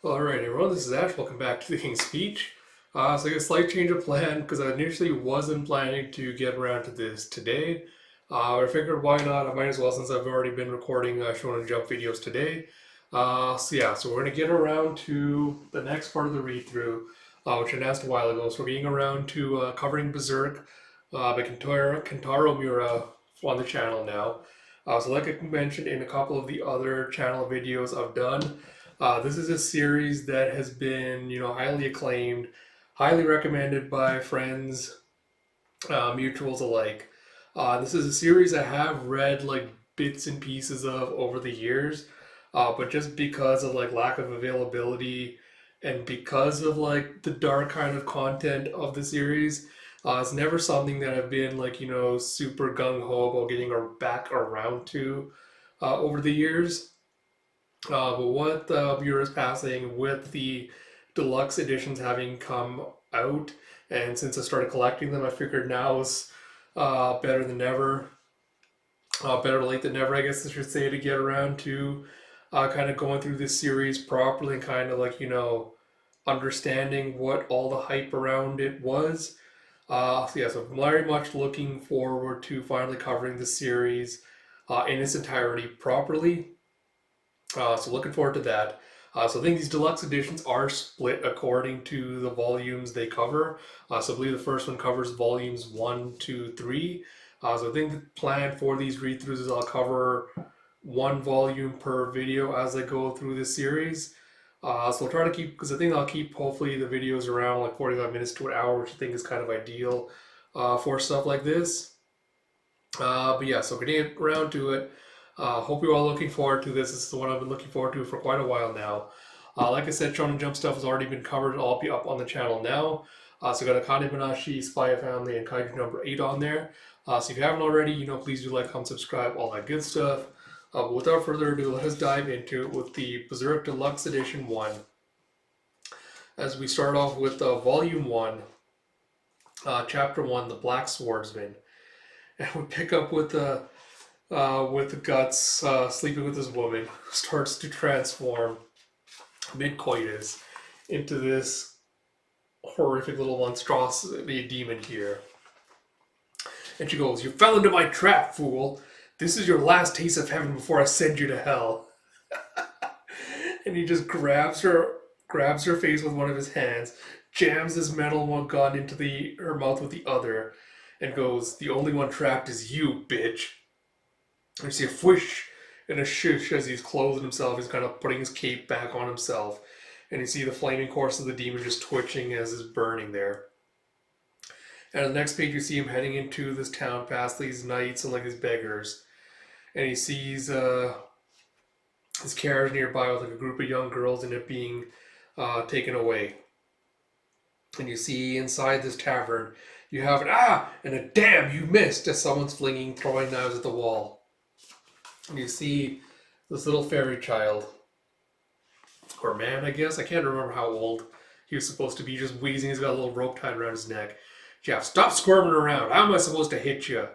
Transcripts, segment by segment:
Alright everyone, this is Ash. Welcome back to the King's Speech. So I got a slight change of plan because I initially wasn't planning to get around to this today. I figured why not? I might as well since I've already been recording Shonen Jump videos today. So we're going to get around to the next part of the read through, which I announced a while ago. So we're getting around to covering Berserk by Kentaro Muira on the channel now. So like I mentioned in a couple of the other channel videos I've done, this is a series that has been, highly acclaimed, highly recommended by friends, mutuals alike. This is a series I have read like bits and pieces of over the years, but just because of like lack of availability and because of like the dark kind of content of the series, it's never something that I've been like super gung ho about getting back around to over the years. But what Muira's passing with the deluxe editions having come out, and since I started collecting them, I figured now is better than ever. Better late than never, I guess I should say, to get around to kind of going through this series properly and kind of like, understanding what all the hype around it was. So I'm very much looking forward to finally covering the series in its entirety properly. So looking forward to that. So I think these deluxe editions are split according to the volumes they cover. So I believe the first one covers volumes one, two, three. So I think the plan for these read-throughs is I'll cover one volume per video as I go through this series. So I'll try to keep, because I think I'll keep hopefully the videos around like 45 minutes to an hour, which I think is kind of ideal for stuff like this. But yeah, so getting around to it. Hope you're all looking forward to this. This is the one I've been looking forward to for quite a while now. Like I said, Shonen Jump stuff has already been covered. It'll be up on the channel now. So we got Akane Banashi, Spy Family, and Kaiju number 8 on there. So if you haven't already, please do like, comment, subscribe, all that good stuff. But without further ado, let us dive into it with the Berserk Deluxe Edition 1. As we start off with Volume 1, Chapter 1, The Black Swordsman. And we pick up with the Guts sleeping with this woman who starts to transform mid coitus into this horrific little monstrosity demon here. And she goes, "You fell into my trap, fool. This is your last taste of heaven before I send you to hell." And he just grabs her face with one of his hands, jams his metal one gun into her mouth with the other, and goes, "The only one trapped is you, bitch." And you see a whoosh and a shush as he's clothing himself. He's kind of putting his cape back on himself. And you see the flaming corpse of the demon just twitching as it's burning there. And on the next page, you see him heading into this town past these knights and like these beggars. And he sees his carriage nearby with like a group of young girls and it being taken away. And you see inside this tavern, you have an and a damn you missed as someone's throwing knives at the wall. And you see this little fairy child, or man, I guess. I can't remember how old he was supposed to be. Just wheezing. He's got a little rope tied around his neck. Jeff, stop squirming around. How am I supposed to hit you?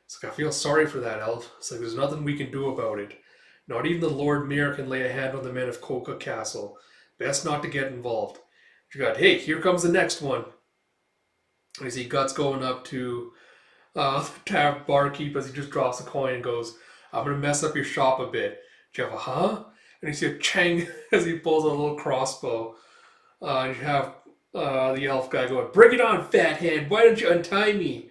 It's like, I feel sorry for that, elf. It's like, there's nothing we can do about it. Not even the Lord Mayor can lay a hand on the men of Coca Castle. Best not to get involved. You got, hey, here comes the next one. And you see Guts going up to the barkeep as he just drops a coin and goes, "I'm going to mess up your shop a bit." Jeff, huh? And you see a Chang as he pulls a little crossbow. And you have the elf guy going, "Bring it on, fathead. Why don't you untie me?"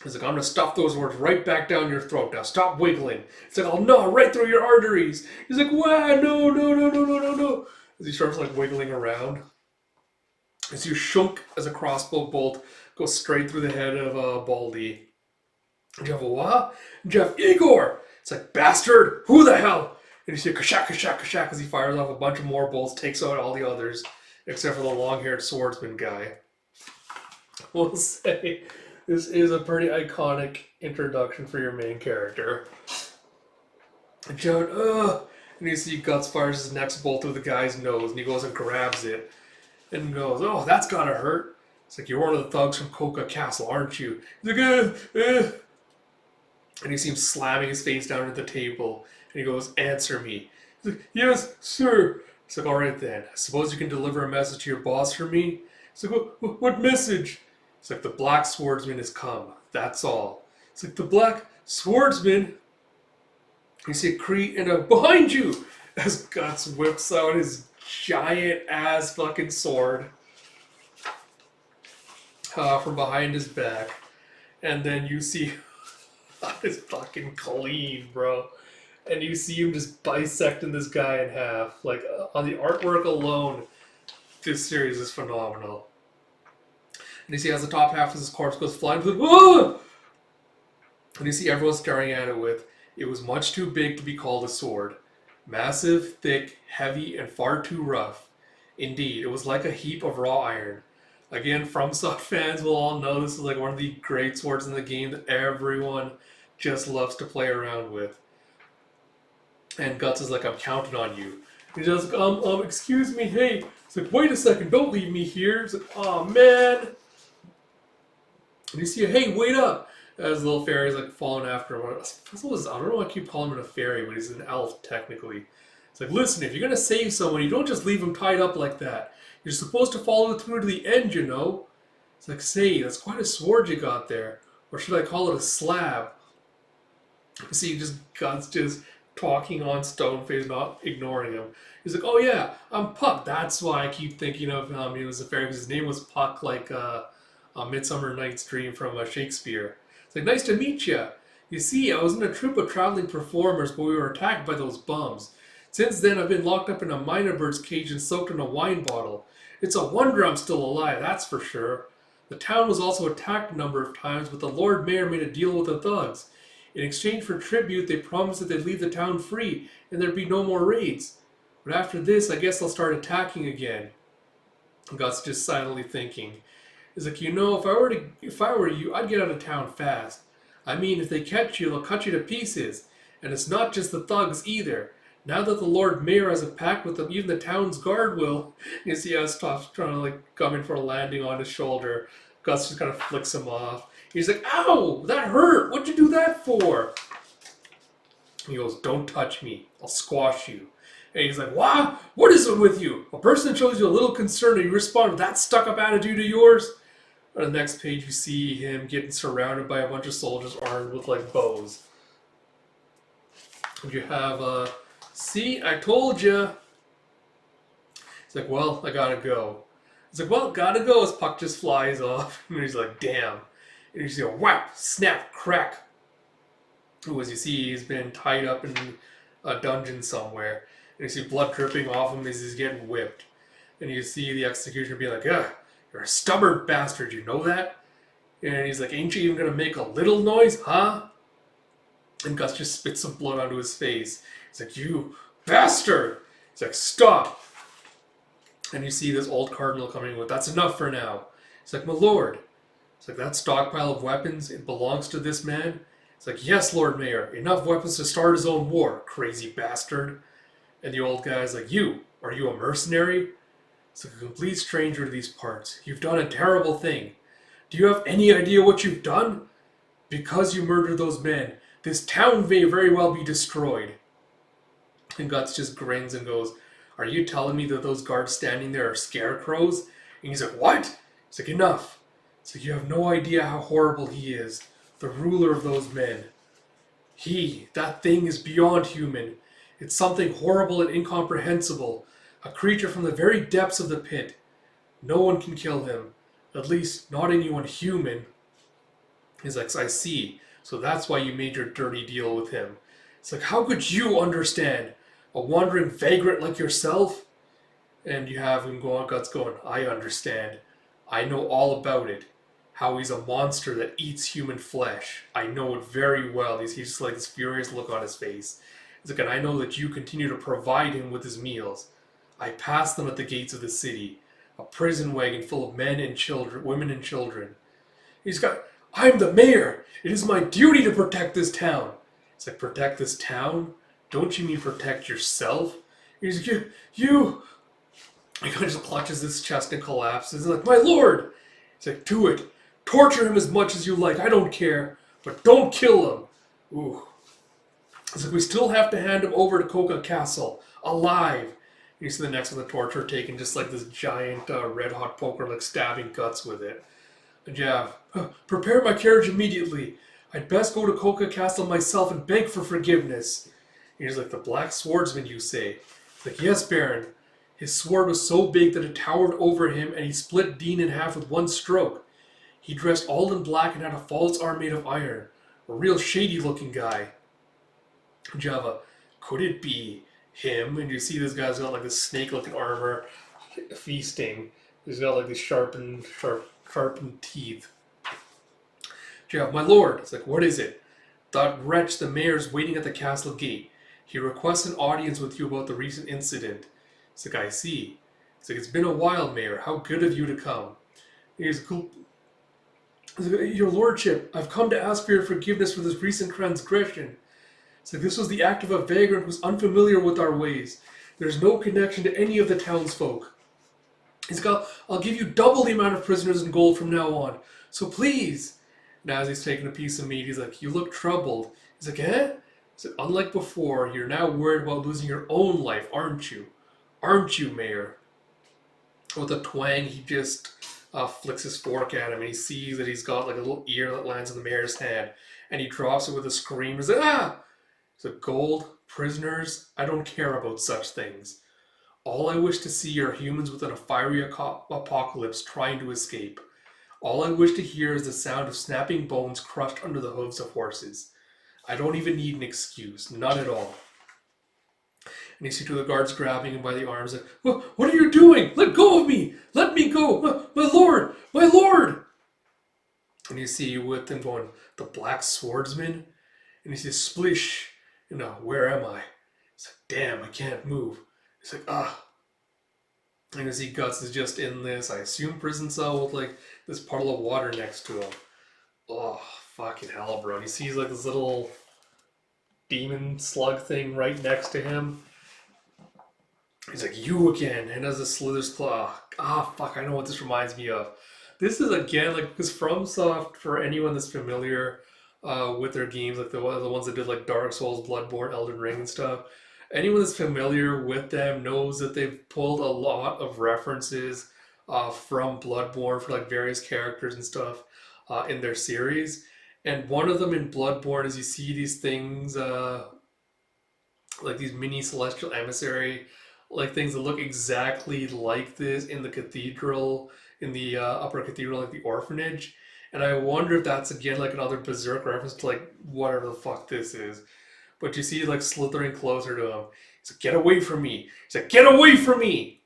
He's like, "I'm going to stuff those words right back down your throat. Now stop wiggling." It's like, "Oh no, right through your arteries." He's like, "Wow, no, no, no, no, no, no, no." As he starts like wiggling around. As you shunk as a crossbow bolt goes straight through the head of Baldy. Jeff, what? Jeff, Igor! It's like, "Bastard! Who the hell?" And you see a kashak, kashak, kashak as he fires off a bunch of more bolts, takes out all the others, except for the long-haired swordsman guy. We'll say this is a pretty iconic introduction for your main character. And Joan, and you see Guts fires his next bolt through the guy's nose, and he goes and grabs it, and goes, "Oh, that's gotta hurt." It's like, "You're one of the thugs from Coca Castle, aren't you?" He's like, And you see him slamming his face down at the table, and he goes, "Answer me." He's like, "Yes, sir. He's like, alright then, I suppose you can deliver a message to your boss for me? He's like, what message? He's like, the Black Swordsman has come. That's all. He's like, the Black Swordsman? You see a Cree and behind you! As Guts whips out his giant ass fucking sword from behind his back. And then you see it's fucking clean, bro. And you see him just bisecting this guy in half. Like, on the artwork alone, this series is phenomenal. And you see as the top half of his corpse goes flying, like, whoa! And you see everyone staring at it with, it was much too big to be called a sword. Massive, thick, heavy, and far too rough. Indeed, it was like a heap of raw iron. Again, FromSoft fans will all know this is like one of the great swords in the game that everyone just loves to play around with. And Guts is like, I'm counting on you. He's just like, excuse me, hey. It's like, wait a second, don't leave me here. It's like, oh man. And you see, hey, wait up. As the little fairy's like falling after him. I don't know why I keep calling him a fairy, but he's an elf technically. It's like, listen, if you're gonna save someone, you don't just leave him tied up like that. You're supposed to follow it through to the end, you know? It's like, say, that's quite a sword you got there. Or should I call it a slab? You see, Guts just talking on Stoneface, not ignoring him. He's like, oh yeah, I'm Puck. That's why I keep thinking of him. He was a fairy because his name was Puck, like a Midsummer Night's Dream from Shakespeare. It's like, nice to meet you. You see, I was in a troupe of traveling performers, but we were attacked by those bums. Since then, I've been locked up in a minor bird's cage and soaked in a wine bottle. It's a wonder I'm still alive, that's for sure. The town was also attacked a number of times, but the Lord Mayor made a deal with the thugs. In exchange for tribute, they promised that they'd leave the town free and there'd be no more raids. But after this, I guess they'll start attacking again. Gus just silently thinking. He's like, you know, if I were you, I'd get out of town fast. I mean, if they catch you, they'll cut you to pieces. And it's not just the thugs either. Now that the Lord Mayor has a pact with them, even the town's guard will. You see how Stoff's trying to like come in for a landing on his shoulder. Gus just kind of flicks him off. He's like, ow, that hurt. What'd you do that for? He goes, don't touch me. I'll squash you. And he's like, wow, what is it with you? A person shows you a little concern and you respond with that stuck-up attitude of yours? On the next page, you see him getting surrounded by a bunch of soldiers armed with like bows. And you have, see, I told you. He's like, well, I gotta go. He's like, well, gotta go, as Puck just flies off. And he's like, damn. And you see a whap, snap, crack. Ooh, as you see, he's been tied up in a dungeon somewhere. And you see blood dripping off him as he's getting whipped. And you see the executioner be like, ugh, you're a stubborn bastard, you know that? And he's like, ain't you even gonna make a little noise, huh? And Gus just spits some blood onto his face. He's like, you bastard! He's like, stop! And you see this old cardinal coming with, that's enough for now. He's like, my lord. It's like, that stockpile of weapons, it belongs to this man? It's like, yes, Lord Mayor, enough weapons to start his own war, crazy bastard. And the old guy's like, are you a mercenary? It's like, a complete stranger to these parts. You've done a terrible thing. Do you have any idea what you've done? Because you murdered those men, this town may very well be destroyed. And Guts just grins and goes, are you telling me that those guards standing there are scarecrows? And he's like, what? He's like, enough. It's like, you have no idea how horrible he is, the ruler of those men. That thing is beyond human. It's something horrible and incomprehensible, a creature from the very depths of the pit. No one can kill him, at least not anyone human. He's like, I see, so that's why you made your dirty deal with him. It's like, how could you understand? A wandering vagrant like yourself? And you have him going, Guts going, I understand. I know all about it. How he's a monster that eats human flesh. I know it very well. He's just like this furious look on his face. He's like, and I know that you continue to provide him with his meals. I passed them at the gates of the city. A prison wagon full of men and children, women and children. He's got, I'm the mayor. It is my duty to protect this town. It's like, protect this town? Don't you mean protect yourself? He's like, you. He kind of just clutches his chest and collapses. He's like, my lord. He's like, do it. Torture him as much as you like. I don't care. But don't kill him. Ooh. It's like, we still have to hand him over to Coca Castle. Alive. You see the next one, the torture, taking just like this giant red hot poker, like stabbing Guts with it. And yeah, prepare my carriage immediately. I'd best go to Coca Castle myself and beg for forgiveness. And he's like, the Black Swordsman, you say? He's like, yes, Baron. His sword was so big that it towered over him, and he split Dean in half with one stroke. He dressed all in black and had a false arm made of iron. A real shady-looking guy. Java, could it be him? And you see this guy's got like this snake-looking armor, feasting. He's got like these sharpened teeth. Java, my lord. It's like, what is it? That wretch, the mayor, is waiting at the castle gate. He requests an audience with you about the recent incident. It's like, I see. It's like, it's been a while, Mayor. How good of you to come. He's cool. Your lordship, I've come to ask for your forgiveness for this recent transgression. It's like, this was the act of a vagrant who's unfamiliar with our ways. There's no connection to any of the townsfolk. He's got, I'll give you double the amount of prisoners in gold from now on. So please. And as he's taking a piece of meat, he's like, you look troubled. He's like, eh? He's like, unlike before, you're now worried about losing your own life, aren't you? Aren't you, Mayor? With a twang, he just flicks his fork at him, and he sees that he's got like a little ear that lands on the mayor's hand, and he drops it with a scream. He's like, ah! He's like, gold, prisoners, I don't care about such things. All I wish to see are humans within a fiery apocalypse trying to escape. All I wish to hear is the sound of snapping bones crushed under the hooves of horses. I don't even need an excuse, none at all. And you see two of the guards grabbing him by the arms, like, what are you doing? Let go of me! Let me go! My lord! My lord! And you see with him going, the Black Swordsman? And you see splish, where am I? It's like, damn, I can't move. It's like, ah. And you see Guts is just in this, I assume, prison cell with like this puddle of water next to him. Oh, fucking hell, bro. And he sees like this little demon slug thing right next to him. He's like, you again, and as a slithers claw. Ah, fuck, I know what this reminds me of. This is again, like, because FromSoft, for anyone that's familiar with their games, like the ones that did like Dark Souls, Bloodborne, Elden Ring and stuff, anyone that's familiar with them knows that they've pulled a lot of references from Bloodborne for like various characters and stuff in their series. And one of them in Bloodborne is you see these things, like these mini celestial emissary like things that look exactly like this in the cathedral, in the upper cathedral, like the orphanage. And I wonder if that's again like another Berserk reference to like whatever the fuck this is. But you see like slithering closer to him. He's like, get away from me. He's like, get away from me.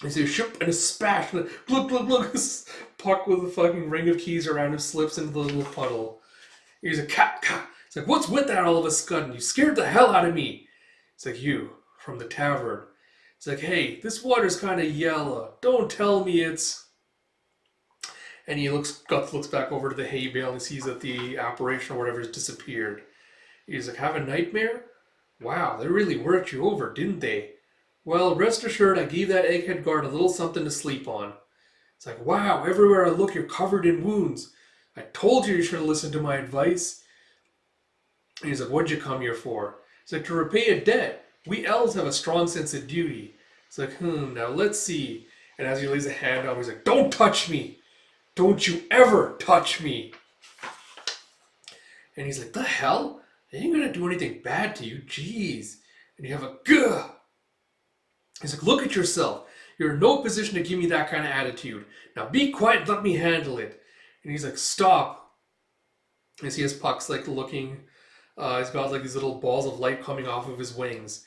And he says, shoop, and a splash, and a glug, glug, glug. This puck with a fucking ring of keys around him slips into the little puddle. He's like, cat, cat. He's like, what's with that all of a sudden? You scared the hell out of me. It's like, you. From the tavern. It's like, hey, this water's kind of yellow. Don't tell me it's... And Guts looks back over to the hay bale and sees that the apparition or whatever has disappeared. He's like, have a nightmare? Wow, they really worked you over, didn't they? Well, rest assured, I gave that egghead guard a little something to sleep on. It's like, wow, everywhere I look, you're covered in wounds. I told you should have listened to my advice. And he's like, what'd you come here for? He's like, to repay a debt. We elves have a strong sense of duty. It's like, now let's see. And as he lays a hand on him, he's like, don't touch me. Don't you ever touch me. And he's like, the hell? I ain't gonna do anything bad to you. Jeez. And you have a gah. He's like, look at yourself. You're in no position to give me that kind of attitude. Now be quiet and let me handle it. And he's like, stop. And you see his puck's like looking. He's got like these little balls of light coming off of his wings.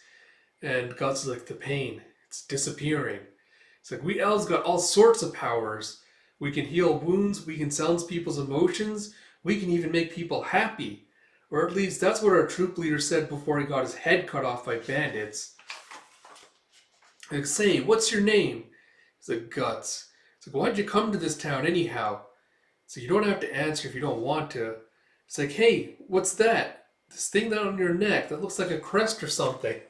And Guts is like, the pain, it's disappearing. It's like, we elves got all sorts of powers. We can heal wounds, we can sense people's emotions, we can even make people happy. Or at least that's what our troop leader said before he got his head cut off by bandits. Like, say, what's your name? He's like, Guts. It's like, why'd you come to this town anyhow? So you don't have to answer if you don't want to. It's like, hey, what's that? This thing down on your neck that looks like a crest or something.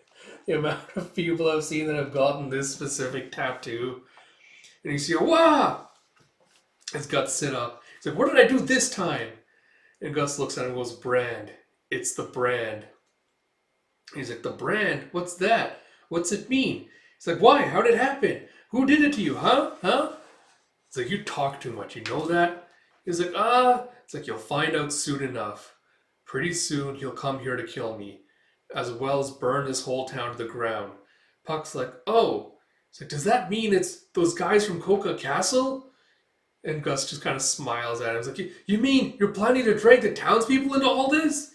The amount of people I've seen that have gotten this specific tattoo. And you see, wow! His Guts sit up. He's like, what did I do this time? And Gus looks at him and goes, brand. It's the brand. He's like, the brand? What's that? What's it mean? He's like, why? How did it happen? Who did it to you? Huh? Huh? It's like, you talk too much. You know that? He's like, ah. It's like, you'll find out soon enough. Pretty soon he'll come here to kill me, as well as burn this whole town to the ground. Puck's like, oh. It's like, does that mean it's those guys from Coca Castle? And Gus just kind of smiles at him. He's like, you mean you're planning to drag the townspeople into all this?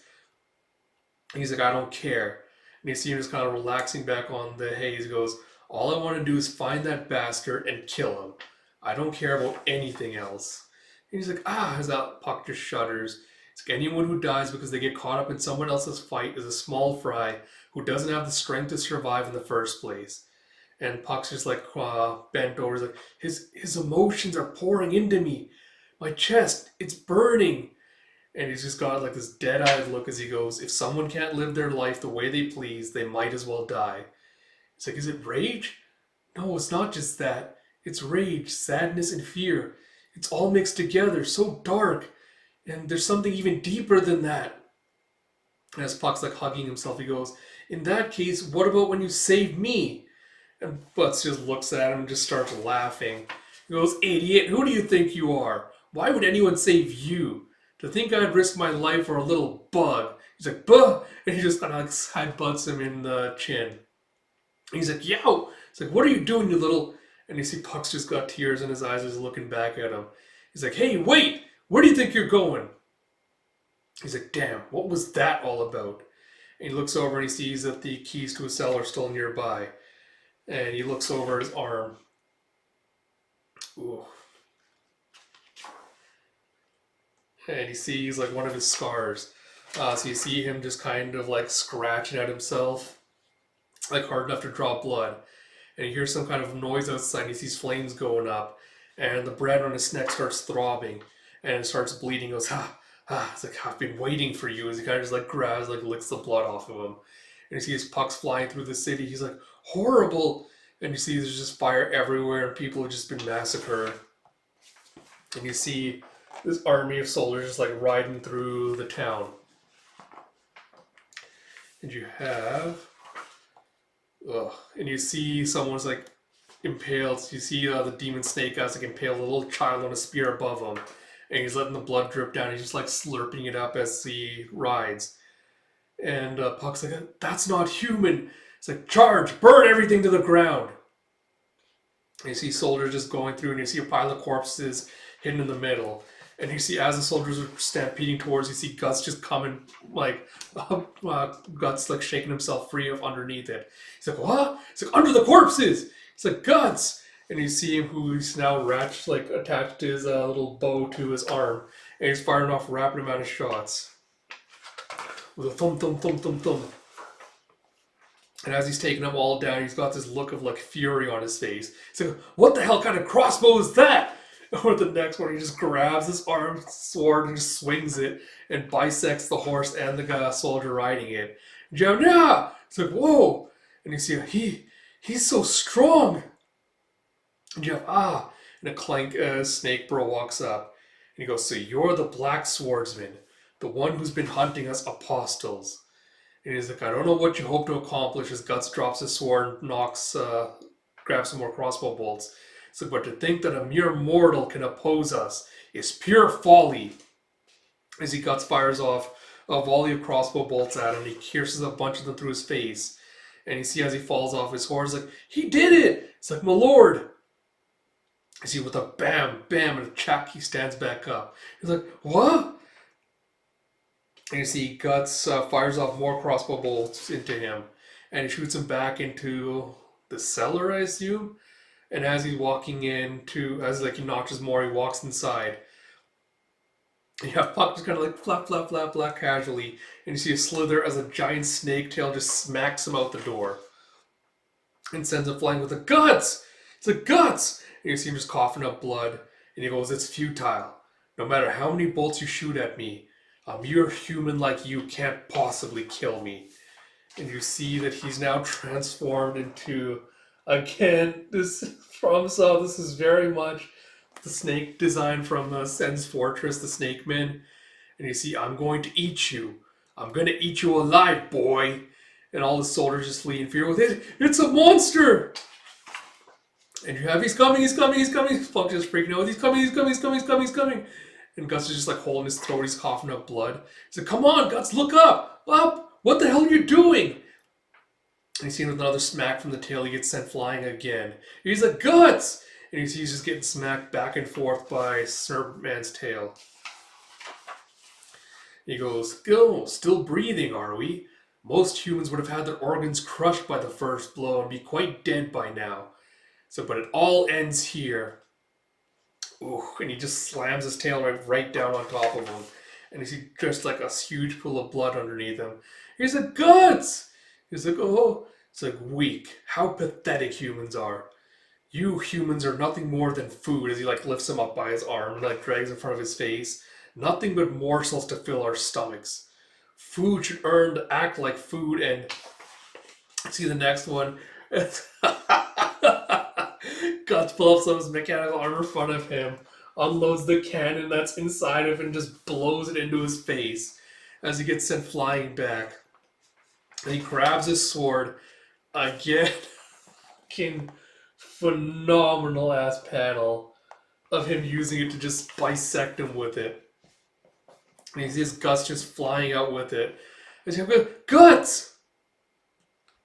And he's like, I don't care. And you see him just kind of relaxing back on the haze. He goes, all I want to do is find that bastard and kill him. I don't care about anything else. And he's like, as that Puck just shudders. It's like, anyone who dies because they get caught up in someone else's fight is a small fry who doesn't have the strength to survive in the first place. And Puck's just like bent over. He's like, his emotions are pouring into me. My chest, it's burning. And he's just got like this dead-eyed look as he goes, if someone can't live their life the way they please, they might as well die. It's like, is it rage? No, it's not just that. It's rage, sadness, and fear. It's all mixed together, so dark. And there's something even deeper than that. And as Puck's like hugging himself, he goes, in that case, what about when you saved me? And Butts just looks at him and just starts laughing. He goes, idiot, who do you think you are? Why would anyone save you? To think I'd risk my life for a little bug. He's like, buh! And he just kind of like headbutts him in the chin. And he's like, yow! He's like, what are you doing, you little... And you see Puck's just got tears in his eyes as he's looking back at him. He's like, hey, wait! Where do you think you're going? He's like, damn, what was that all about? And he looks over and he sees that the keys to his cell are still nearby. And he looks over his arm. Ooh. And he sees like one of his scars. So you see him just kind of like scratching at himself, like hard enough to draw blood. And he hears some kind of noise outside. And he sees flames going up, and the bread on his neck starts throbbing, and it starts bleeding. He goes, It's like, I've been waiting for you. As he kind of just like grabs, like licks the blood off of him. And you see his Pucks flying through the city. He's like, horrible. And you see there's just fire everywhere, and people have just been massacred. And you see this army of soldiers just like riding through the town. And you have, and you see someone's like impaled. You see the demon snake guy's like impaled a little child on a spear above him, and he's letting the blood drip down. He's just like slurping it up as he rides. And Puck's like, that's not human. It's like, charge, burn everything to the ground. And you see soldiers just going through, and you see a pile of corpses hidden in the middle. And you see, as the soldiers are stampeding towards, you see Guts just coming, like, Guts, like, shaking himself free of underneath it. He's like, what? He's like, under the corpses! He's like, Guts! And you see him, who's now attached his little bow to his arm. And he's firing off a rapid amount of shots. With a thump, thump, thump, thump, thump. And as he's taking them all down, he's got this look of, like, fury on his face. He's like, what the hell kind of crossbow is that? Or the next one, he just grabs his arm sword and just swings it and bisects the horse and the soldier riding it. Yeah! It's like, whoa! And you see, he's so strong! And you have, and a clank snake bro walks up. And he goes, so you're the black swordsman, the one who's been hunting us apostles. And he's like, I don't know what you hope to accomplish. As Guts drops his sword and grabs some more crossbow bolts. So, but to think that a mere mortal can oppose us is pure folly. As he Guts fires off a volley of crossbow bolts at him, he pierces a bunch of them through his face. And you see as he falls off his horse, like, he did it! It's like, my lord! You see with a bam, bam, and a check, he stands back up. He's like, what? And you see Guts fires off more crossbow bolts into him. And he shoots him back into the cellar, I assume. And as he's walking he notches more, he walks inside. And you have Puck just kind of like flap, flap, flap, flap casually. And you see a slither as a giant snake tail just smacks him out the door. And sends him flying with the Guts! It's like, Guts! And you see him just coughing up blood. And he goes, it's futile. No matter how many bolts you shoot at me, a mere human like you can't possibly kill me. And you see that he's now transformed into... Again, this is very much the snake design from Sen's Fortress, the Snake Man. And you see, I'm going to eat you. I'm going to eat you alive, boy. and all the soldiers just flee in fear with it. It's a monster! And you have, he's coming, he's coming, he's coming. Puck just freaking out. He's coming, he's coming, he's coming, he's coming, he's coming. And Guts is just like holding his throat. He's coughing up blood. He's like, come on, Guts, look up! Up! What the hell are you doing? And he's seen with another smack from the tail. He gets sent flying again. He's like, Guts! And he's just getting smacked back and forth by Snurman's tail. He goes, go, still breathing, are we? Most humans would have had their organs crushed by the first blow and be quite dead by now. So, but it all ends here. Ooh, and he just slams his tail right down on top of him. And you see just like a huge pool of blood underneath him. He's like, Guts! He's like, oh. It's like, weak. How pathetic humans are. You humans are nothing more than food, as he like lifts him up by his arm and like drags in front of his face. Nothing but morsels to fill our stomachs. Food should earn to act like food. And see the next one. Guts pulls up his mechanical armor in front of him, unloads the cannon that's inside of him, and just blows it into his face as he gets sent flying back. And he grabs his sword again. Fucking phenomenal ass panel of him using it to just bisect him with it. And he sees Guts just flying out with it. And he's like, Guts!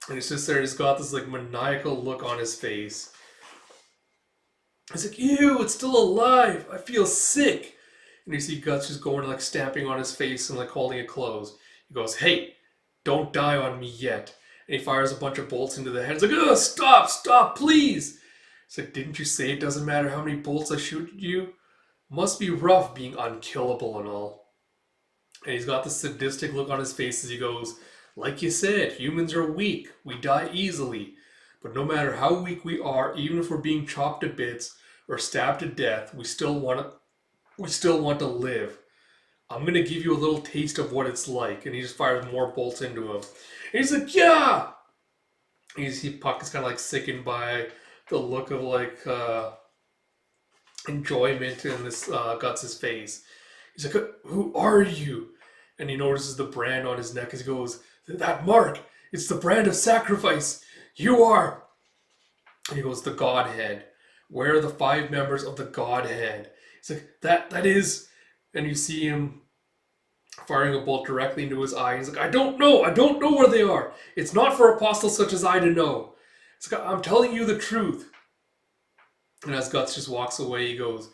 And he's just there, he's got this like maniacal look on his face. He's like, ew, it's still alive. I feel sick. And you see Guts just going like stamping on his face and like holding it closed. He goes, hey, don't die on me yet. And he fires a bunch of bolts into the head. He's like, oh, stop, stop, please. He's like, didn't you say it doesn't matter how many bolts I shoot at you? Must be rough being unkillable and all. And he's got this sadistic look on his face as he goes, like you said, humans are weak. We die easily. But no matter how weak we are, even if we're being chopped to bits or stabbed to death, we still want to live. I'm going to give you a little taste of what it's like. And he just fires more bolts into him. And he's like, yeah! And you see Puck is kind of like sickened by the look of like enjoyment in this Guts' face. He's like, who are you? And he notices the brand on his neck as he goes, that mark, it's the brand of sacrifice. You are. And he goes, the Godhead. Where are the 5 members of the Godhead? He's like, that is. And you see him firing a bolt directly into his eye. He's like, I don't know where they are. It's not for apostles such as I to know. It's like, I'm telling you the truth. And as Guts just walks away, he goes,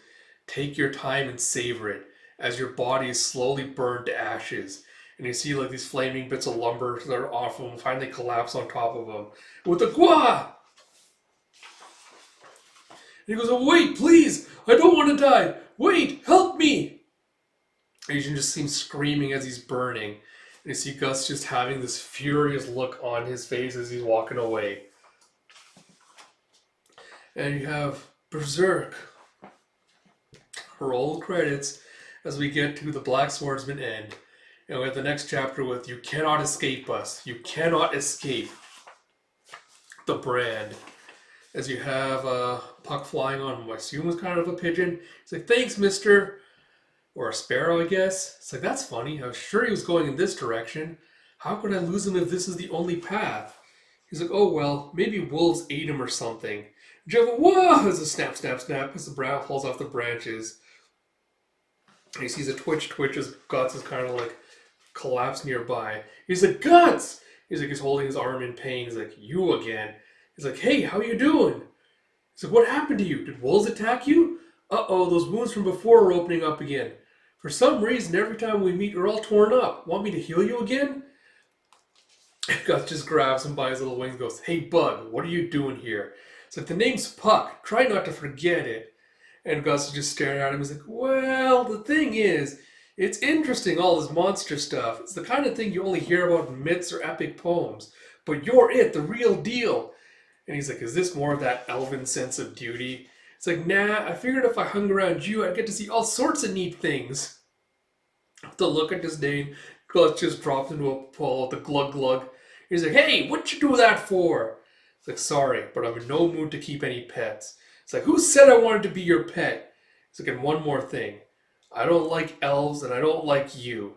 take your time and savor it, as your body is slowly burned to ashes. And you see like these flaming bits of lumber that are off of him finally collapse on top of him with a gua! And he goes, oh, wait, please! I don't want to die! Wait, help me! And you can just see him screaming as he's burning. And you see Gus just having this furious look on his face as he's walking away. And you have Berserk. Roll credits as we get to the Black Swordsman end. And we have the next chapter with You Cannot Escape Us. You cannot escape the brand. As you have Puck flying on what I assume was kind of a pigeon. He's like, thanks, mister. Or a sparrow, I guess. It's like, that's funny. I was sure he was going in this direction. How could I lose him if this is the only path? He's like, oh, well, maybe wolves ate him or something. Java, whoa! As a snap, snap, snap, as the brow falls off the branches. And he sees a twitch as Guts is kind of like collapsed nearby. He's like, Guts! He's like, he's holding his arm in pain. He's like, you again. He's like, hey, how you doing? He's like, what happened to you? Did wolves attack you? Uh-oh, those wounds from before are opening up again. For some reason, every time we meet, you're all torn up. Want me to heal you again? Guts just grabs him by his little wings and goes, hey, bug, what are you doing here? It's like, the name's Puck. Try not to forget it. And Gus is just staring at him. He's like, well, the thing is, it's interesting, all this monster stuff. It's the kind of thing you only hear about in myths or epic poems. But you're it, the real deal. And he's like, is this more of that elven sense of duty? It's like, nah, I figured if I hung around you, I'd get to see all sorts of neat things. The look at disdain, Gus just drops into a pool with a glug glug. He's like, hey, what you do that for? It's like, sorry, but I'm in no mood to keep any pets. It's like, who said I wanted to be your pet? It's like, and one more thing. I don't like elves and I don't like you.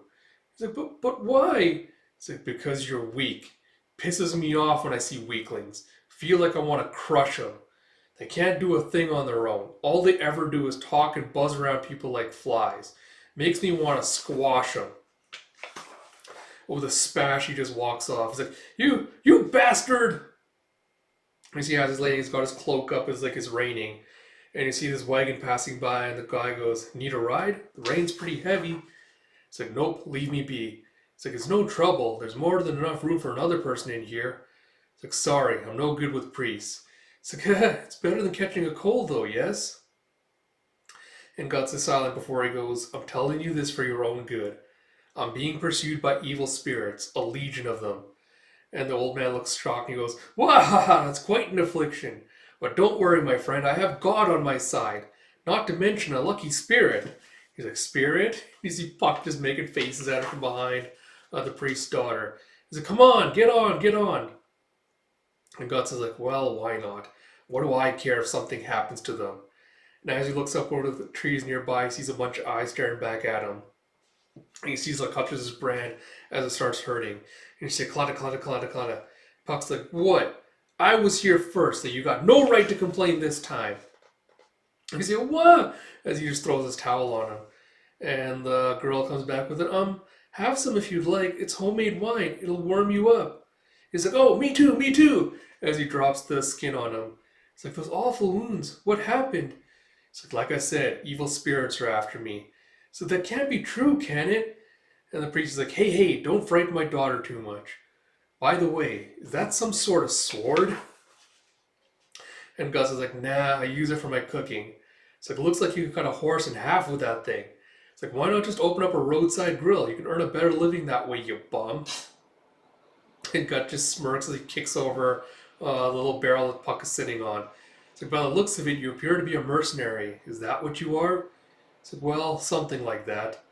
He's like, but why? It's like, because you're weak. pisses me off when I see weaklings. Feel like I want to crush them. They can't do a thing on their own. All they ever do is talk and buzz around people like flies. Makes me want to squash them. With a spash, he just walks off. He's like, you bastard! You see how this lady has got his cloak up as like it's raining. And you see this wagon passing by and the guy goes, need a ride? The rain's pretty heavy. It's like, nope, leave me be. It's like, it's no trouble. There's more than enough room for another person in here. It's like, sorry, I'm no good with priests. It's like, it's better than catching a cold though, yes? And Guts is silent before he goes, I'm telling you this for your own good. I'm being pursued by evil spirits, a legion of them. And the old man looks shocked and he goes, wow, that's quite an affliction. But don't worry, my friend, I have God on my side. Not to mention a lucky spirit. He's like, spirit? You see Puck just making faces at him from behind the priest's daughter. He's like, come on, get on, get on. And Guts is like, well, why not? What do I care if something happens to them? And as he looks up over the trees nearby, he sees a bunch of eyes staring back at him. And he sees like touches his brand as it starts hurting. And he says, clatta, clatta, clatta, clatta. Puck's like, what? I was here first, so you got no right to complain this time. And he says, what? As he just throws his towel on him. And the girl comes back with it, have some if you'd like. It's homemade wine. It'll warm you up. He's like, oh, me too, me too. As he drops the skin on him. It's like, those awful wounds. What happened? It's like I said, evil spirits are after me. So that can't be true, can it? And the priest is like, hey, don't frighten my daughter too much. By the way, is that some sort of sword? And Gus is like, nah, I use it for my cooking. It's like, it looks like you can cut a horse in half with that thing. It's like, why not just open up a roadside grill? You can earn a better living that way, you bum. And Gut just smirks as he kicks over the little barrel that Puck is sitting on. It's like, by the looks of it, you appear to be a mercenary. Is that what you are? It's like, well, something like that.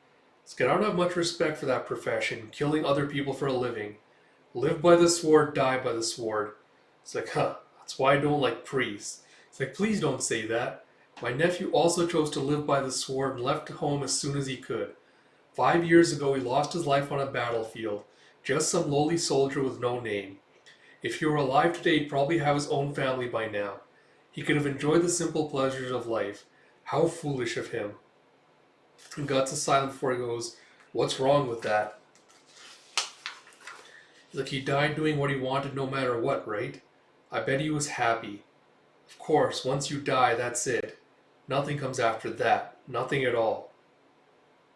It's like, I don't have much respect for that profession, killing other people for a living. Live by the sword, die by the sword. It's like, that's why I don't like priests. It's like, please don't say that. My nephew also chose to live by the sword and left home as soon as he could. 5 years ago, he lost his life on a battlefield. Just some lowly soldier with no name. If he were alive today, he'd probably have his own family by now. He could have enjoyed the simple pleasures of life. How foolish of him. And Guts is silent before he goes, what's wrong with that? He's like, he died doing what he wanted no matter what, right? I bet he was happy. Of course, once you die, that's it. Nothing comes after that. Nothing at all.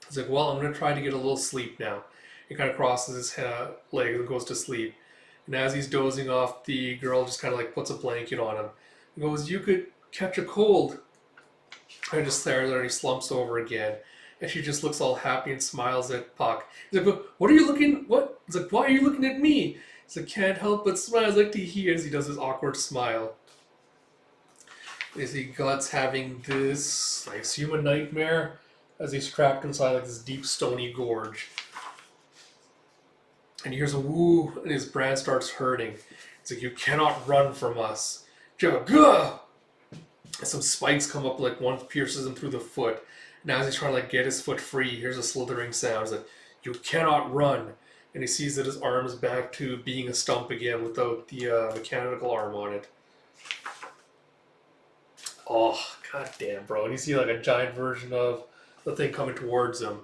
He's like, well, I'm going to try to get a little sleep now. He kind of crosses his legs and goes to sleep. And as he's dozing off, the girl just kind of like puts a blanket on him. He goes, you could catch a cold. And just stares at her and he slumps over again. And she just looks all happy and smiles at Puck. He's like, what are you looking, what? He's like, why are you looking at me? He's like, can't help but smile. He's like, he as he does his awkward smile. You see Guts having this, I assume, a nightmare as he's trapped inside like this deep stony gorge. And he hears a woo, and his brand starts hurting. It's like, you cannot run from us. Jaga! And some spikes come up, like one pierces him through the foot. Now as he's trying to like get his foot free, he hears a slithering sound. It's like, you cannot run. And he sees that his arm is back to being a stump again without the mechanical arm on it. Oh, god damn, bro. And you see like a giant version of the thing coming towards him.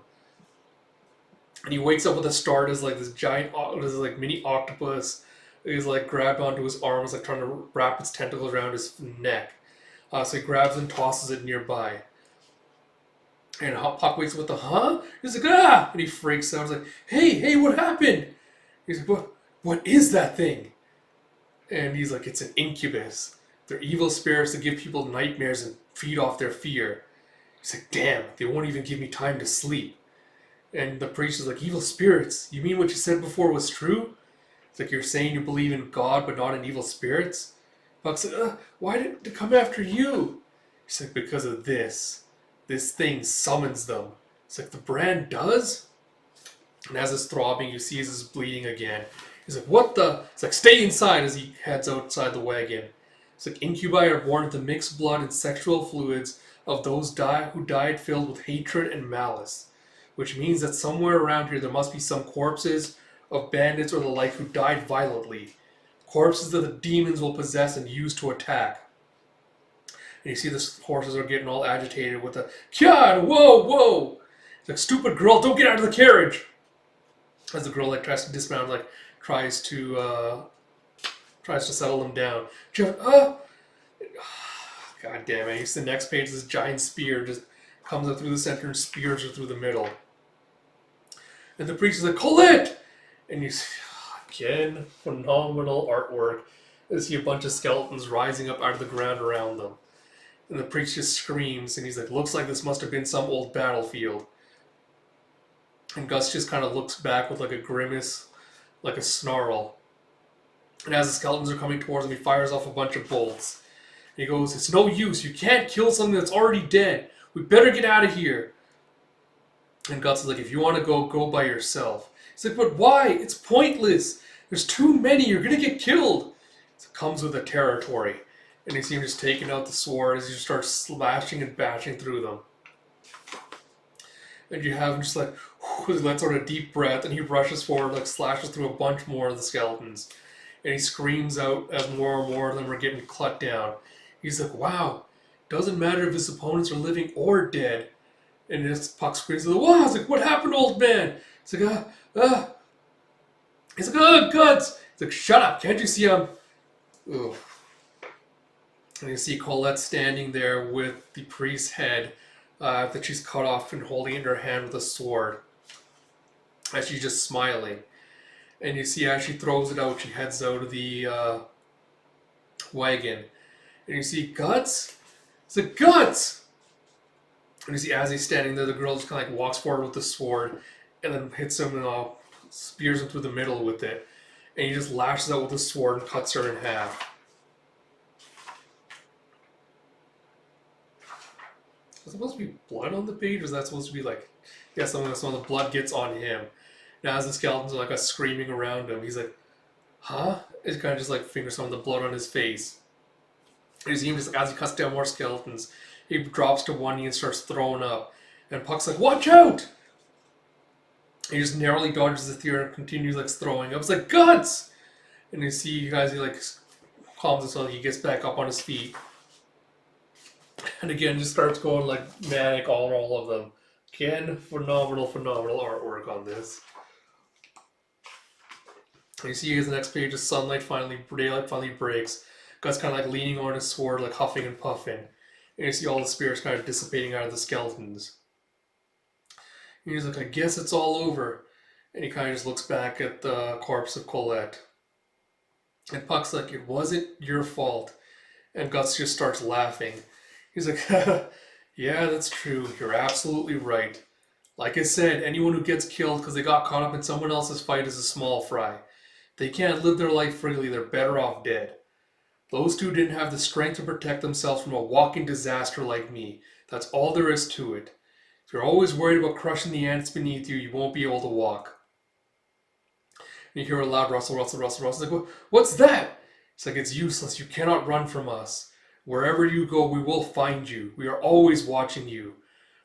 And he wakes up with a start as like this giant, this like mini octopus is like grabbed onto his arm, is like trying to wrap its tentacles around his neck. So he grabs and tosses it nearby. And Puck wakes up with the, huh? He's like, ah! And he freaks out. He's like, hey, what happened? He's like, what is that thing? And he's like, it's an incubus. They're evil spirits that give people nightmares and feed off their fear. He's like, damn, they won't even give me time to sleep. And the priest is like, evil spirits? You mean what you said before was true? It's like, you're saying you believe in God but not in evil spirits? Puck's like, why did it come after you? He's like, because of this. This thing summons them. It's like, the brand does? And as it's throbbing, you see he's bleeding again. He's like, what the? It's like, stay inside as he heads outside the wagon. It's like, incubi are born with the mixed blood and sexual fluids of those who died filled with hatred and malice. Which means that somewhere around here there must be some corpses of bandits or the like who died violently. Corpses that the demons will possess and use to attack. And you see the horses are getting all agitated with the "Kyan, whoa, whoa!" It's like, "Stupid girl, don't get out of the carriage!" As the girl like tries to dismount, like tries to settle them down. God damn it! The next page, this giant spear just comes up through the center and spears her through the middle. And the priest is like, "Colette!" And you see, again, phenomenal artwork. You see a bunch of skeletons rising up out of the ground around them. And the priest just screams, and he's like, "Looks like this must have been some old battlefield." And Gus just kind of looks back with like a grimace, like a snarl. And as the skeletons are coming towards him, he fires off a bunch of bolts. And he goes, "It's no use. You can't kill something that's already dead. We better get out of here." And Guts is like, "If you want to go, go by yourself." He's like, "But why? It's pointless. There's too many. You're going to get killed." It comes with the territory. And you see him just taking out the sword as he starts slashing and bashing through them. And you have him just like, lets out a deep breath, and he rushes forward, like slashes through a bunch more of the skeletons. And he screams out as more and more of them are getting cut down. He's like, "Wow, doesn't matter if his opponents are living or dead." And this Puck screams, "Wow!" He's like, "What happened, old man?" He's like, He's like, "Oh, Guts!" He's like, "Shut up, can't you see him?" Ugh. And you see Colette standing there with the priest's head that she's cut off and holding it in her hand with a sword. As she's just smiling. And you see as she throws it out, she heads out of the wagon. And you see Guts? It's like, "Guts!" And you see as he's standing there, the girl just kind of like walks forward with the sword and then hits him and spears him through the middle with it. And he just lashes out with the sword and cuts her in half. Is that supposed to be blood on the page, or is that supposed to be like, yeah, some of the blood gets on him? Now as the skeletons are like screaming around him, he's like, "Huh?" It's kind of just like fingers some of the blood on his face. And you see him just like, as he cuts down more skeletons, he drops to one knee and starts throwing up. And Puck's like, "Watch out!" He just narrowly dodges the spear and continues like throwing up. It's like, "Guts!" And you see you guys, he like calms himself, he gets back up on his feet. And again, just starts going like manic on all of them. Again, phenomenal artwork on this. And you see as the next page, the daylight finally breaks. Guts kind of like leaning on his sword, like huffing and puffing. And you see all the spirits kind of dissipating out of the skeletons. And he's like, "I guess it's all over." And he kind of just looks back at the corpse of Colette. And Puck's like, "It wasn't your fault." And Guts just starts laughing. He's like, "Yeah, that's true. You're absolutely right. Like I said, anyone who gets killed because they got caught up in someone else's fight is a small fry. They can't live their life freely. They're better off dead. Those two didn't have the strength to protect themselves from a walking disaster like me. That's all there is to it. If you're always worried about crushing the ants beneath you, you won't be able to walk." And you hear a loud rustle, rustle, rustle, rustle. It's like, "What's that?" It's like, "It's useless. You cannot run from us. Wherever you go, we will find you. We are always watching you.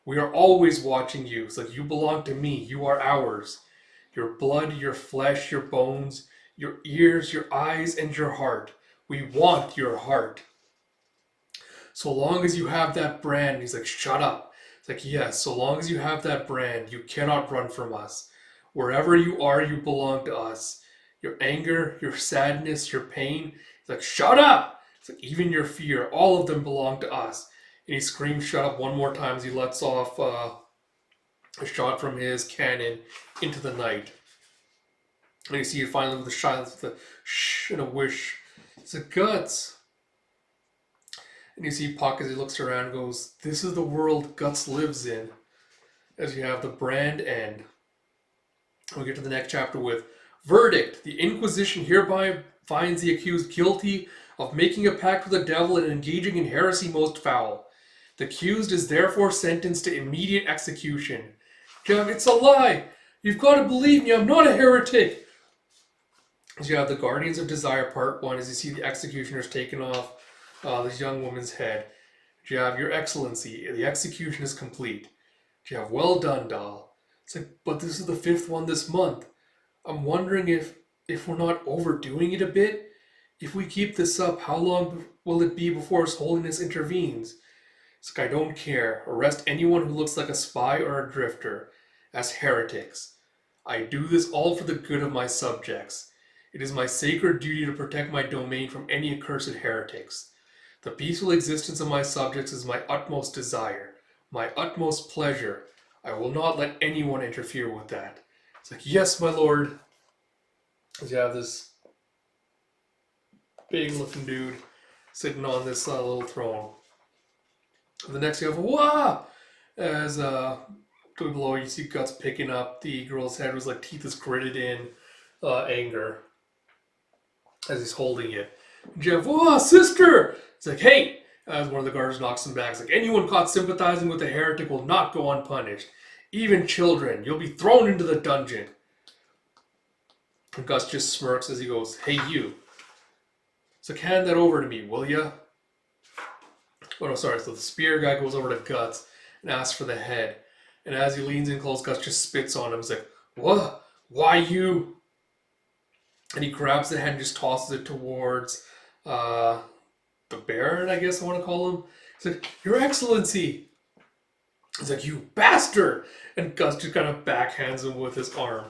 We are always watching you. It's like, you belong to me. You are ours. Your blood, your flesh, your bones, your ears, your eyes, and your heart. We want your heart. So long as you have that brand." He's like, "Shut up." It's like, "Yes, so long as you have that brand, you cannot run from us. Wherever you are, you belong to us. Your anger, your sadness, your pain." It's like, "Shut up." It's like, "Even your fear, all of them belong to us." And he screams, "Shut up," one more time as he lets off a shot from his cannon into the night. And you see it finally with the silence, with a shh and a wish. It's like, "Guts." And you see Puck as he looks around and goes, "This is the world Guts lives in." As you have the brand end. We'll get to the next chapter with verdict. The Inquisition hereby finds the accused guilty of making a pact with the devil and engaging in heresy most foul. The accused is therefore sentenced to immediate execution. Jeff, it's a lie. You've got to believe me. I'm not a heretic. As you have the Guardians of Desire Part 1, as you see the executioners taking off this young woman's head. You have, "Your Excellency, the execution is complete." You have, "Well done, doll." It's like, "But this is the 5th one this month." I'm wondering if we're not overdoing it a bit. If we keep this up, how long will it be before His Holiness intervenes? It's like, I don't care. Arrest anyone who looks like a spy or a drifter as heretics. I do this all for the good of my subjects. It is my sacred duty to protect my domain from any accursed heretics. The peaceful existence of my subjects is my utmost desire, my utmost pleasure. I will not let anyone interfere with that. It's like, yes, my lord. As you have this big looking dude sitting on this little throne. The next you have wah! As below you see Guts picking up the girl's head, was like teeth is gritted in anger as he's holding it. And you have wah, sister! It's like, hey! As one of the guards knocks him back, it's like, anyone caught sympathizing with a heretic will not go unpunished. Even children, you'll be thrown into the dungeon. And Gus just smirks as he goes, hey you. So hand that over to me, will ya? Oh no, sorry. So the spear guy goes over to Guts and asks for the head. And as he leans in close, Guts just spits on him. He's like, what? Why you? And he grabs the head and just tosses it towards the Baron, I guess I want to call him. He's like, Your Excellency. He's like, you bastard! And Gus just kind of backhands him with his arm.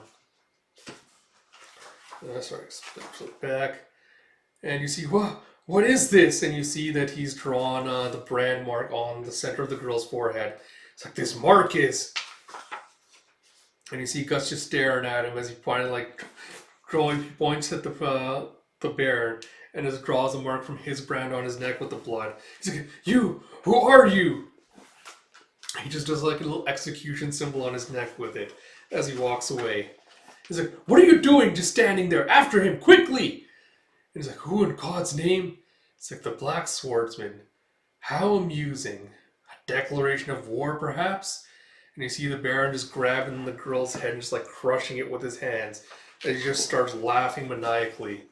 Sorry, flip back. And you see, what is this? And you see that he's drawn the brand mark on the center of the girl's forehead. It's like, this mark is... And you see Gus just staring at him as he finally points at the Baron and just draws a mark from his brand on his neck with the blood. He's like, you! Who are you? He just does like a little execution symbol on his neck with it as he walks away. He's like, what are you doing just standing there? After him, quickly! And he's like, who in God's name? It's like the Black Swordsman. How amusing. A declaration of war, perhaps? And you see the Baron just grabbing the girl's head and just like crushing it with his hands. And he just starts laughing maniacally.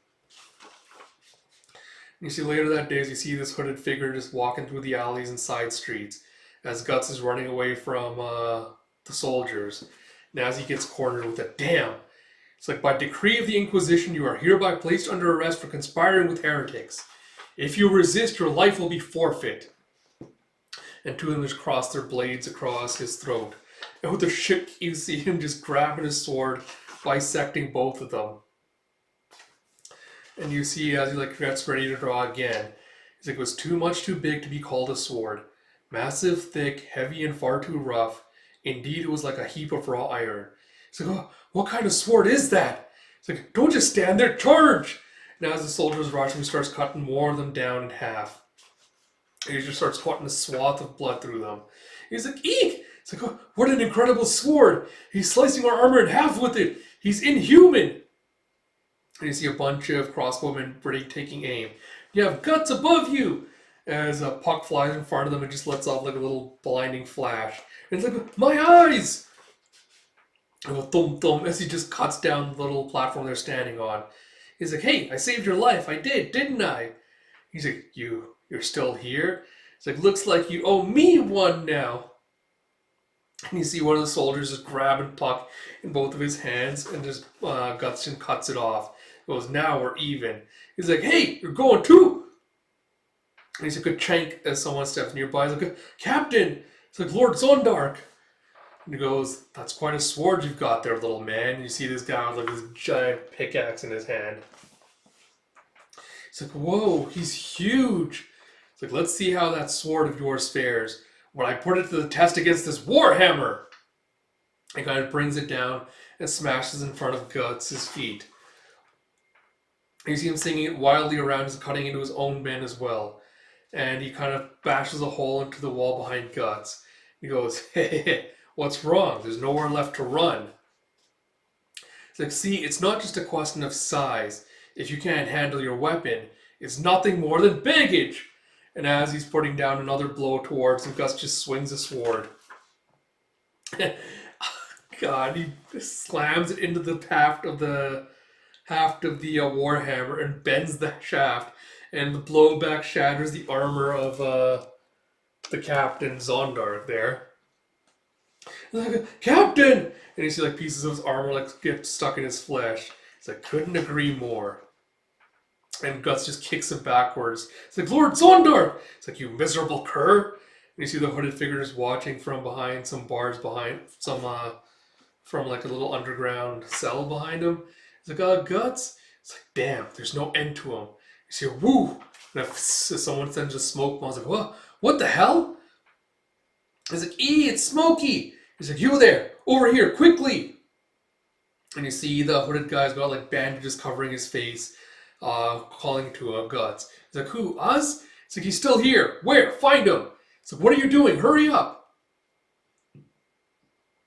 And you see later that day, as you see this hooded figure just walking through the alleys and side streets as Guts is running away from the soldiers. And as he gets cornered with a damn. It's like, by decree of the Inquisition, you are hereby placed under arrest for conspiring with heretics. If you resist, your life will be forfeit. And two of them just cross their blades across his throat. And with a shit, you see him just grabbing his sword, bisecting both of them. And you see as he like gets ready to draw again. He's like, it was too much too big to be called a sword. Massive, thick, heavy, and far too rough. Indeed, it was like a heap of raw iron. He's like, oh, what kind of sword is that? He's like, don't just stand there, charge! And as the soldiers rush him, he starts cutting more of them down in half. And he just starts cutting a swath of blood through them. He's like, eek! It's like, oh, what an incredible sword! He's slicing our armor in half with it! He's inhuman! And you see a bunch of crossbowmen taking aim. You have Guts above you! As a puck flies in front of them and just lets off like a little blinding flash. And it's like, my eyes! And a thump thump as he just cuts down the little platform they're standing on. He's like, hey, I saved your life. I did, didn't I? He's like, you're still here? It's like, looks like you owe me one now. And you see one of the soldiers just grabbing Puck in both of his hands and just Guts and cuts it off. He goes, now we're even. He's like, hey, you're going too? And he's like, a chank as someone steps nearby. He's like, Captain! It's like, Lord Zondark! And he goes, that's quite a sword you've got there, little man. And you see this guy with like this giant pickaxe in his hand. He's like, whoa, he's huge. It's like, let's see how that sword of yours fares when I put it to the test against this warhammer. He kind of brings it down and smashes in front of Guts' feet. And you see him singing it wildly around, just cutting into his own men as well. And he kind of bashes a hole into the wall behind Guts. He goes, hey, what's wrong? There's nowhere left to run. It's like, see, it's not just a question of size. If you can't handle your weapon, it's nothing more than baggage. And as he's putting down another blow towards him, Gus just swings a sword. God, he slams it into the haft of the warhammer and bends the shaft. And the blowback shatters the armor of the Captain Zondark there. like, Captain! And you see like pieces of his armor like get stuck in his flesh. He's like, couldn't agree more. And Guts just kicks him backwards. It's like, Lord Zondar! It's like, you miserable cur! And you see the hooded figure just watching from behind some bars behind some from like a little underground cell behind him. He's like, Guts? It's like, damn, there's no end to him. You see a woo! And if someone sends a smoke bomb, I was like, what? What the hell? He's like, it's Smokey! He's like, you there! Over here, quickly! And you see the hooded guy's got like bandages covering his face, calling to Guts. He's like, who, us? It's like, he's still here. Where? Find him! It's like, what are you doing? Hurry up!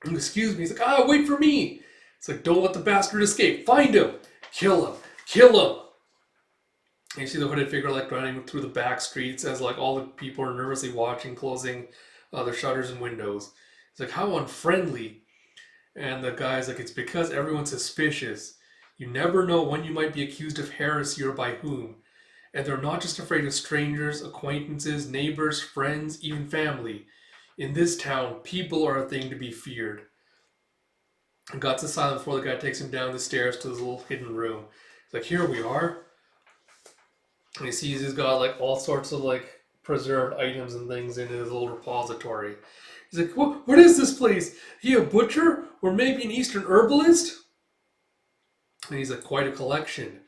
Excuse me. He's like, wait for me! It's like, don't let the bastard escape. Find him! Kill him! Kill him! And you see the hooded figure like running through the back streets as like all the people are nervously watching, closing their shutters and windows. It's like, how unfriendly. And the guy's like, it's because everyone's suspicious. You never know when you might be accused of heresy or by whom. And they're not just afraid of strangers, acquaintances, neighbors, friends, even family. In this town, people are a thing to be feared. And Guts is silent before the guy takes him down the stairs to this little hidden room. He's like, here we are. And he sees he's got like all sorts of like preserved items and things in his little repository. He's like, what is this place? He a butcher? Or maybe an Eastern herbalist? And he's like, quite a collection.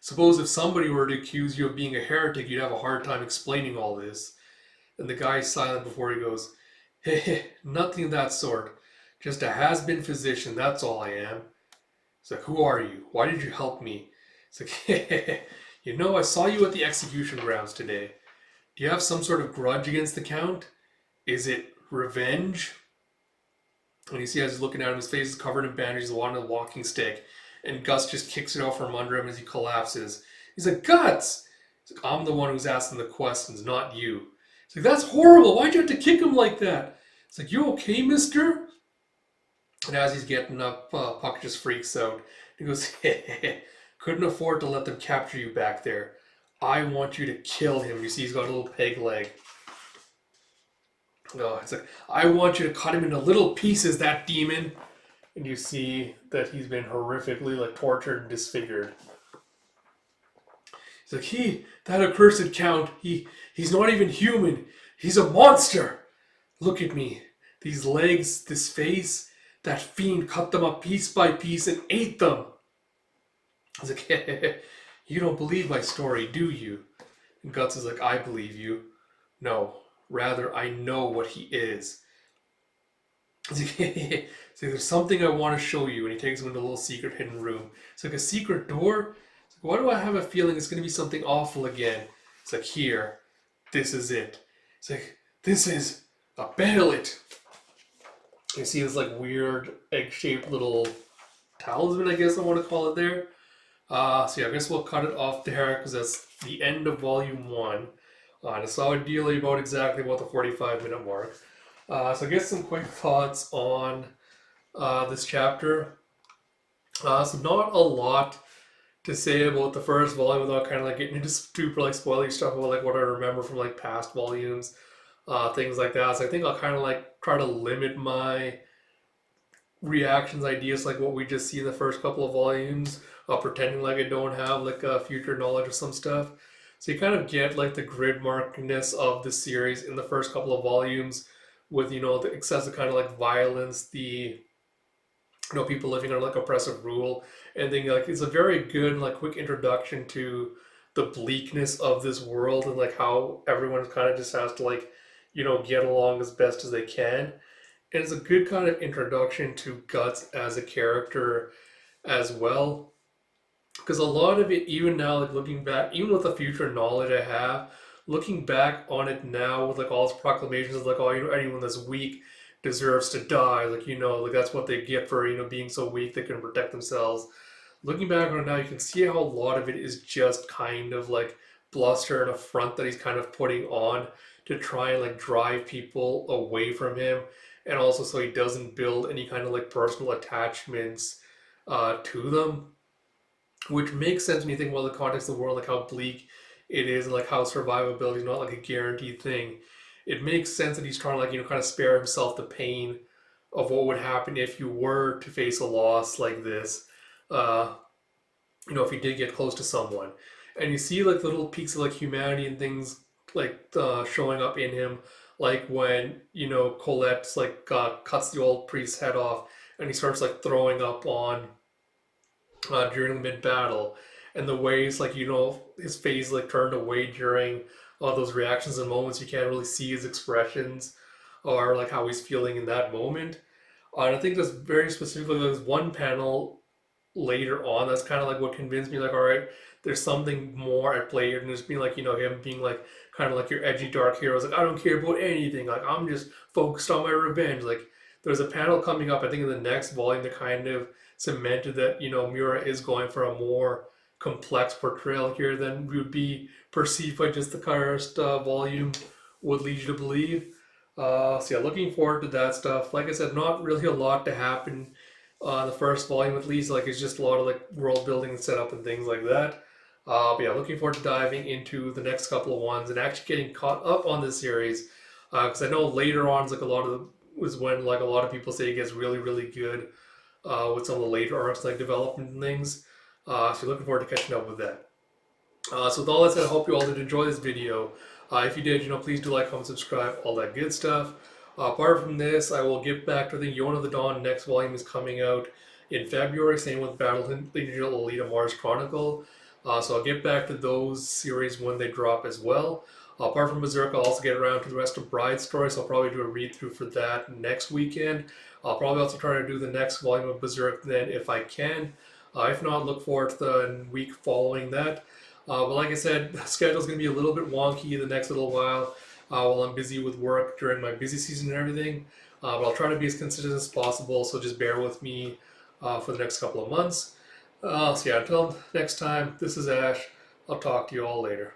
Suppose if somebody were to accuse you of being a heretic, you'd have a hard time explaining all this. And the guy's silent before he goes, hey, nothing of that sort. Just a has-been physician, that's all I am. He's like, who are you? Why did you help me? It's like, you know, I saw you at the execution grounds today. Do you have some sort of grudge against the Count? Is it revenge? And you see as he's looking at him, his face is covered in bandages, on a walking stick. And Gus just kicks it out from under him as he collapses. He's like, Guts! He's like, I'm the one who's asking the questions, not you. He's like, that's horrible. Why'd you have to kick him like that? It's like, you okay, mister? And as he's getting up, Puck just freaks out. He goes, couldn't afford to let them capture you back there. I want you to kill him. You see he's got a little peg leg. Oh, it's like, I want you to cut him into little pieces, that demon. And you see that he's been horrifically like tortured and disfigured. He's like, that accursed Count, he's not even human. He's a monster. Look at me. These legs, this face, that fiend cut them up piece by piece and ate them. I was like, you don't believe my story, do you? And Guts is like, I believe you. No, rather, I know what he is. I was like, so there's something I want to show you. And he takes him into a little secret hidden room. It's like a secret door. It's like, why do I have a feeling it's going to be something awful again? It's like, here, this is it. It's like, this is a bayonet. You see this like weird egg-shaped little talisman, I guess I want to call it there. So yeah, I guess we'll cut it off there because that's the end of volume 1. And it's ideally about exactly about the 45-minute mark. So I guess some quick thoughts on this chapter. So not a lot to say about the first volume without kind of like getting into super like spoilery stuff about like what I remember from like past volumes, things like that. So I think I'll kind of like try to limit my reactions, ideas, like what we just see in the first couple of volumes, pretending like I don't have like a future knowledge of some stuff. So you kind of get like the grid markedness of the series in the first couple of volumes with, you know, the excessive kind of like violence, the, you know, people living under like oppressive rule, and then like it's a very good like quick introduction to the bleakness of this world and like how everyone kind of just has to like, you know, get along as best as they can. And it's a good kind of introduction to Guts as a character as well. Because a lot of it, even now, like looking back, even with the future knowledge I have, looking back on it now with like all its proclamations of like, oh, you know, anyone that's weak deserves to die. Like, you know, like that's what they get for, you know, being so weak they can protect themselves. Looking back on it now, you can see how a lot of it is just kind of like bluster and a front that he's kind of putting on to try and like drive people away from him. And also so he doesn't build any kind of like personal attachments to them. Which makes sense when you think about the context of the world, like how bleak it is, and like how survivability is not like a guaranteed thing. It makes sense that he's trying to like, you know, kind of spare himself the pain of what would happen if you were to face a loss like this. Uh, if you did get close to someone, and you see like little peaks of like humanity and things like showing up in him, like when Colette's like cuts the old priest's head off, and he starts like throwing up on during the mid battle, and the ways like his face like turned away during all those reactions and moments. You can't really see his expressions or like how he's feeling in that moment. And I think there's very specifically there's one panel later on that's kind of like what convinced me like, all right, there's something more at play here than just being like him being like kind of like your edgy dark hero. It's like, I don't care about anything, like I'm just focused on my revenge. Like there's a panel coming up I think in the next volume that kind of cemented that Muira is going for a more complex portrayal here than would be perceived by just the first volume would lead you to believe. So yeah, looking forward to that stuff. Like I said, not really a lot to happen the first volume at least. Like it's just a lot of like world building and setup and things like that. But yeah, looking forward to diving into the next couple of ones and actually getting caught up on this series. Because I know later on, it's like a lot of was when like a lot of people say it gets really really good with some of the later arcs like development and things. So looking forward to catching up with that. So with all that said, I hope you all did enjoy this video. If you did, please do like, comment, subscribe, all that good stuff. Apart from this, I will get back to the Yona the Dawn. Next volume is coming out in February. Same with Battle Angel Alita Mars Chronicle. So I'll get back to those series when they drop as well. Apart from Berserk, I'll also get around to the rest of Bride's story, so I'll probably do a read through for that next weekend. I'll probably also try to do the next volume of Berserk then if I can. If not, look forward to the week following that. But like I said, the schedule's going to be a little bit wonky the next little while I'm busy with work during my busy season and everything. But I'll try to be as consistent as possible, so just bear with me for the next couple of months. So yeah, until next time, this is Ash. I'll talk to you all later.